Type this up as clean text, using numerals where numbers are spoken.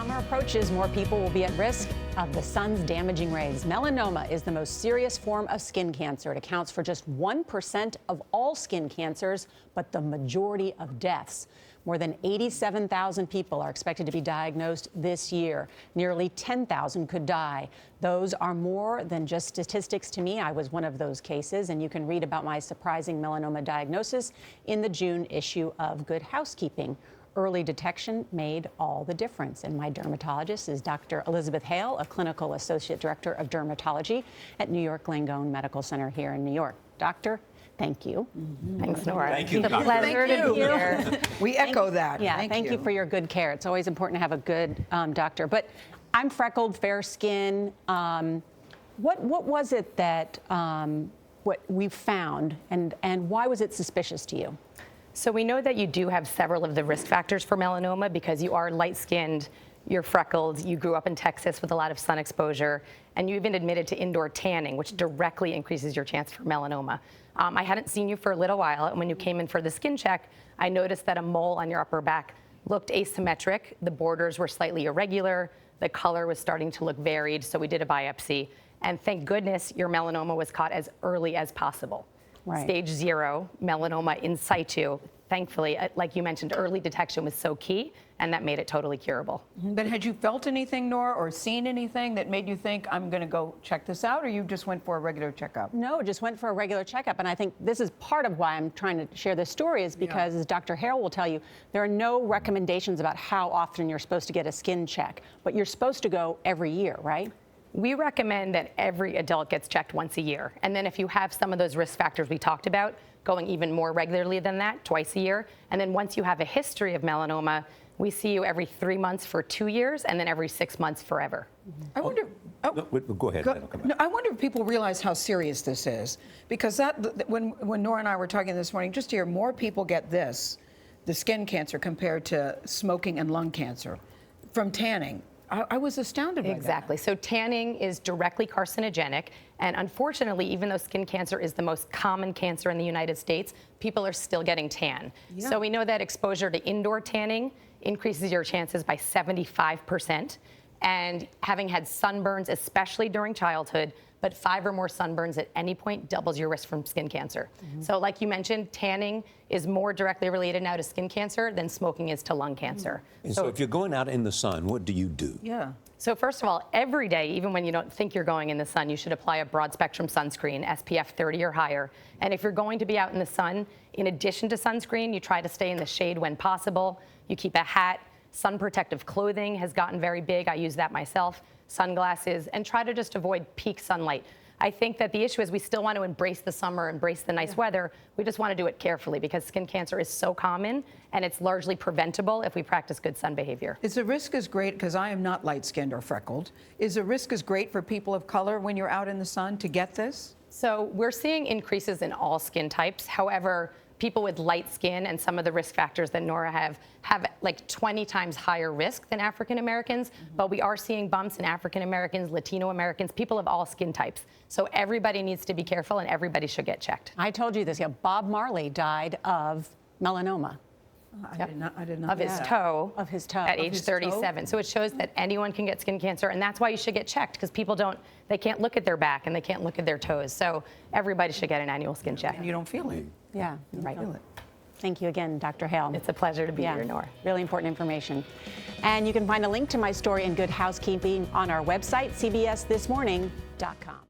summer approaches, more people will be at risk of the sun's damaging rays. Melanoma is the most serious form of skin cancer. It accounts for just 1% of all skin cancers, but the majority of deaths. More than 87,000 people are expected to be diagnosed this year. Nearly 10,000 could die. Those are more than just statistics to me. I was one of those cases, and you can read about my surprising melanoma diagnosis in the June issue of Good Housekeeping. Early detection made all the difference. And my dermatologist is Dr. Elizabeth Hale, a clinical associate director of dermatology at NYU Langone Medical Center here in New York. Doctor, thank you. Thanks, Norah. Thank you, It's a Doctor. pleasure to be here. We echo that. Yeah, thank you for your good care. It's always important to have a good doctor. But I'm freckled, fair skin. What was it that what we found, and why was it suspicious to you? So we know that you do have several of the risk factors for melanoma because you are light-skinned, you're freckled, you grew up in Texas with a lot of sun exposure, and you even admitted to indoor tanning, which directly increases your chance for melanoma. I hadn't seen you for a little while, and when you came in for the skin check, I noticed that a mole on your upper back looked asymmetric. The borders were slightly irregular. The color was starting to look varied, so we did a biopsy. And thank goodness your melanoma was caught as early as possible. Right. Stage 0, melanoma in situ. Thankfully, like you mentioned, early detection was so key, and that made it totally curable. But had you felt anything, Norah, or seen anything that made you think, I'm going to go check this out, or you just went for a regular checkup? No, just went for a regular checkup. And I think this is part of why I'm trying to share this story is because, as Dr. Hale will tell you, there are no recommendations about how often you're supposed to get a skin check, but you're supposed to go every year, right? We recommend that every adult gets checked once a year. And then if you have some of those risk factors we talked about, going even more regularly than that, twice a year. And then once you have a history of melanoma, we see you every 3 months for 2 years and then every 6 months forever. I wonder. Go ahead. No, I wonder if people realize how serious this is, because when Norah and I were talking this morning, just to hear more people get this, the skin cancer compared to smoking and lung cancer from tanning. I was astounded by that. Exactly. So tanning is directly carcinogenic. And unfortunately, even though skin cancer is the most common cancer in the United States, people are still getting tan. Yeah. So we know that exposure to indoor tanning increases your chances by 75%. And having had sunburns, especially during childhood, but 5 or more sunburns at any point doubles your risk from skin cancer. So like you mentioned, tanning is more directly related now to skin cancer than smoking is to lung cancer. And so if you're going out in the sun, what do you do? Yeah. So first of all, every day, even when you don't think you're going in the sun, you should apply a broad spectrum sunscreen, SPF 30 or higher. And if you're going to be out in the sun, in addition to sunscreen, you try to stay in the shade when possible. You keep a hat. Sun protective clothing has gotten very big. I use that myself. Sunglasses, and try to just avoid peak sunlight. I think that the issue is we still want to embrace the summer, embrace the nice weather. We just want to do it carefully because skin cancer is so common and it's largely preventable if we practice good sun behavior. Is the risk as great, because I am not light-skinned or freckled, is the risk as great for people of color when you're out in the sun to get this? So we're seeing increases in all skin types. However, people with light skin and some of the risk factors that Norah have like 20 times higher risk than African Americans, but we are seeing bumps in African Americans, Latino Americans, people of all skin types. So everybody needs to be careful and everybody should get checked. I told you this, Bob Marley died of melanoma. I did not Of his toe. Of his toe. At Of age his 37. So it shows that anyone can get skin cancer, and that's why you should get checked, because people they can't look at their back and they can't look at their toes. So everybody should get an annual skin check. And you don't feel it. Yeah. Right. Feel it. Thank you again, Dr. Hale. It's a pleasure to be here, Norah. Really important information. And you can find a link to my story in Good Housekeeping on our website, cbsthismorning.com.